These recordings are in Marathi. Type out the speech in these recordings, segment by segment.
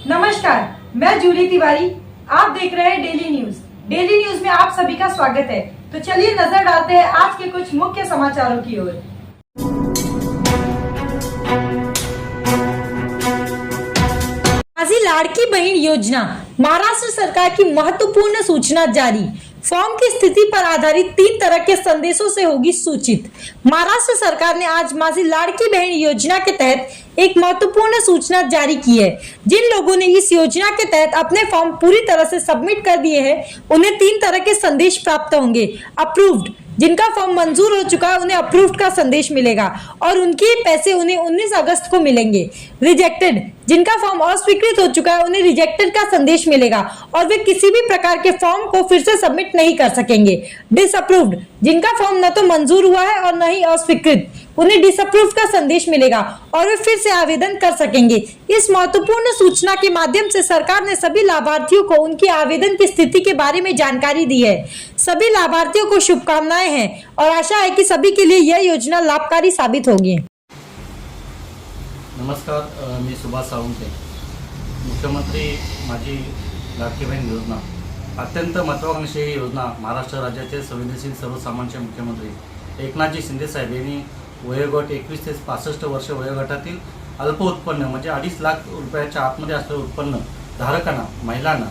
नमस्कार, मैं जूली तिवारी। आप देख रहे हैं डेली न्यूज। डेली न्यूज में आप सभी का स्वागत है। तो चलिए नजर डालते हैं आज के कुछ मुख्य समाचारों की ओर। माझी लाडकी बहन योजना, महाराष्ट्र सरकार की महत्वपूर्ण सूचना जारी। फॉर्म की स्थिति पर आधारित 3 तरह के संदेशों से होगी सूचित। महाराष्ट्र सरकार ने आज माझी लाडकी बहन योजना के तहत एक महत्वपूर्ण सूचना जारी की है। जिन लोगों ने इस योजना के तहत अपने फॉर्म पूरी तरह से सबमिट कर दिए हैं, उन्हें 3 तरह के संदेश प्राप्त होंगे। अप्रूव्ड, जिनका फॉर्म मंजूर हो चुका है उन्हें अप्रूव्ड का संदेश मिलेगा और उनके पैसे उन्हें 19 अगस्त को मिलेंगे। रिजेक्टेड, जिनका फॉर्म अस्वीकृत हो चुका है उन्हें रिजेक्टेड का संदेश मिलेगा और वे किसी भी प्रकार के फॉर्म को फिर से सबमिट नहीं कर सकेंगे। डिसअप्रूव्ड, जिनका फॉर्म न तो मंजूर हुआ है और न ही अस्वीकृत, उन्हें डिसअप्रूव का संदेश मिलेगा और वे फिर से आवेदन कर सकेंगे। इस महत्वपूर्ण सूचना के माध्यम से सरकार ने सभी लाभार्थियों को उनकी आवेदन की स्थिति के बारे में जानकारी दी है। सभी लाभार्थियों को शुभकामनाएं हैं और आशा है कि सभी के लिए यह योजना लाभकारी साबित होगी। नमस्कार, मी सुभाष सावंत। मुख्यमंत्री माझी लाडकी बहीण योजना अत्यंत महत्त्वाकांक्षी ही योजना महाराष्ट्र राज्याचे संवेदनशील सर्वसामान्य मुख्यमंत्री एकनाथजी शिंदे साहेब यांनी वयोगट 21 ते 65 वर्ष वयोगटातील अल्प उत्पन्न म्हणजे 2.5 लाख रुपयाच्या आतमध्ये असलेलं उत्पन्न धारकांना, महिलांना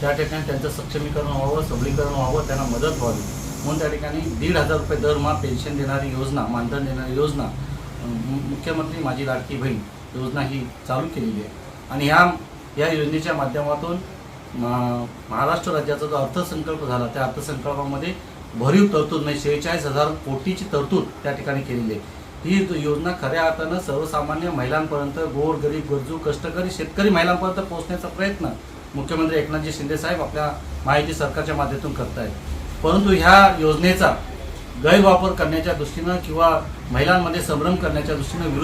त्या ठिकाणी त्यांचं सक्षमीकरण व्हावं, सबलीकरण व्हावं, त्यांना मदत व्हावी म्हणून त्या ठिकाणी 1,500 रुपये दरमहा पेन्शन देणारी योजना, मानधन देणारी योजना मुख्यमंत्री माझी लाडकी बहीण योजना ही चालू केलेली आहे। आणि या योजनेच्या माध्यमातून महाराष्ट्र राज्याचा जो अर्थसंकल्प झाला त्या अर्थसंकल्पामध्ये भरीव तरतूद म्हणजे 46,000 कोटीची तरतूद त्या ठिकाणी केलेली आहे। ही योजना खऱ्या अर्थानं सर्वसामान्य महिलांपर्यंत, गोर गरीब गरजू कष्टकरी शेतकरी महिलांपर्यंत पोहोचण्याचा प्रयत्न मुख्यमंत्री एकनाथजी शिंदे साहेब आपल्या महायुती सरकारच्या माध्यमातून करत आहेत। परंतु ह्या योजनेचा गैरवापर करण्याच्या दृष्टीनं किंवा महिलांमध्ये संभ्रम करण्याच्या दृष्टीनं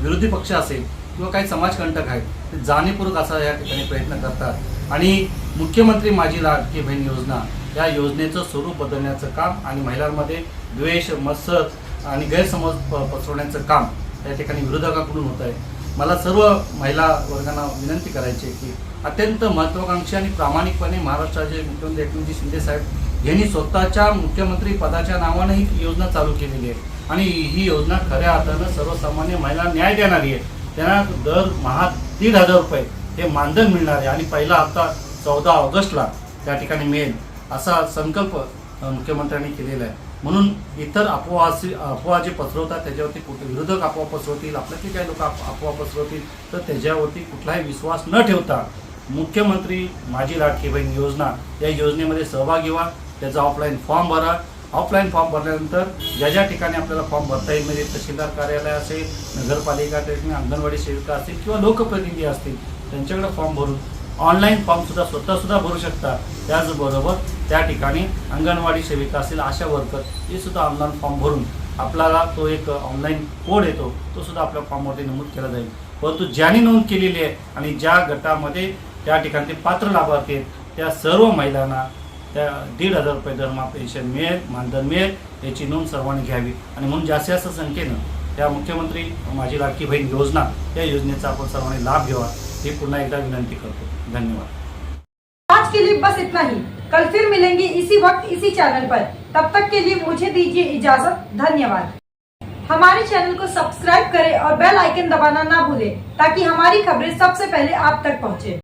विरोधी पक्ष असेल किंवा काही समाजकंटक आहेत ते जाणीवपूर्वक असा या ठिकाणी प्रयत्न करतात आणि मुख्यमंत्री माझी लाडकी बहीण योजना या योजनेचं स्वरूप बदलण्याचं काम आणि महिलांमध्ये द्वेष, मत्सर आणि गैरसमज पसरवण्याचं काम या ठिकाणी विरोधकांकडून होत आहे। मला सर्व महिला वर्गांना विनंती करायची आहे की अत्यंत महत्त्वाकांक्षी आणि प्रामाणिकपणे महाराष्ट्राचे मुख्यमंत्री एकनाथजी शिंदे साहेब यांनी स्वतःच्या मुख्यमंत्री पदाच्या नावानं ही योजना चालू केलेली आहे आणि ही योजना खऱ्या अर्थानं सर्वसामान्य महिलांना न्याय देणारी आहे। त्यांना दरमहा 1,500 रुपये हे मानधन मिळणार आहे आणि पहिला हप्ता 14 ऑगस्टला त्या ठिकाणी मिळेल असा संकल्प मुख्यमंत्र्यांनी केलेला आहे। म्हणून इतर अफवा जे पसरवतात त्याच्यावरती विरोधक अफवा पसरवतील, आपल्यातले काही लोक अफवा पसरवतील तर त्याच्यावरती कुठलाही विश्वास न ठेवता मुख्यमंत्री माझी लाडकी बहीण योजना या योजनेमध्ये सहभागी व्हा। त्याचा ऑफलाईन फॉर्म भरा। ऑफलाईन फॉर्म भरल्यानंतर ज्या ठिकाणी आपल्याला फॉर्म भरता येईल म्हणजे तहसीलदार कार्यालय असेल, नगरपालिका ठिकाणी अंगणवाडी सेविका असतील किंवा लोकप्रतिनिधी असतील त्यांच्याकडे फॉर्म भरून ऑनलाईन फॉर्मसुद्धा स्वतःसुद्धा भरू शकता। त्याचबरोबर त्या ठिकाणी अंगणवाडी सेविका असेल, आशा वर्कर हे सुद्धा ऑनलाईन फॉर्म भरून आपल्याला तो एक ऑनलाईन कोड येतो तो सुद्धा आपल्या फॉर्ममध्ये नमूद केला जाईल। परंतु ज्यांनी नोंद केलेली आहे आणि ज्या गटामध्ये त्या ठिकाणी पात्र लाभार्थी आहेत त्या सर्व महिलांना त्या 1,500 रुपये दरमहा पेन्शन मिळेल, मानधन मिळेल याची नोंद सर्वांनी घ्यावी आणि म्हणून जास्तीत जास्त संख्येनं त्या मुख्यमंत्री माझी लाडकी बहीण योजना या योजनेचा आपण सर्वांनी लाभ घ्यावा ही पुन्हा एकदा विनंती करतो। धन्यवाद। आज के लिए बस इतना ही। कल फिर मिलेंगे इसी वक्त इसी चैनल पर। तब तक के लिए मुझे दीजिए इजाजत। धन्यवाद। हमारे चैनल को सब्सक्राइब करें और बेल आइकन दबाना ना भूलें ताकि हमारी खबरें सबसे पहले आप तक पहुंचे।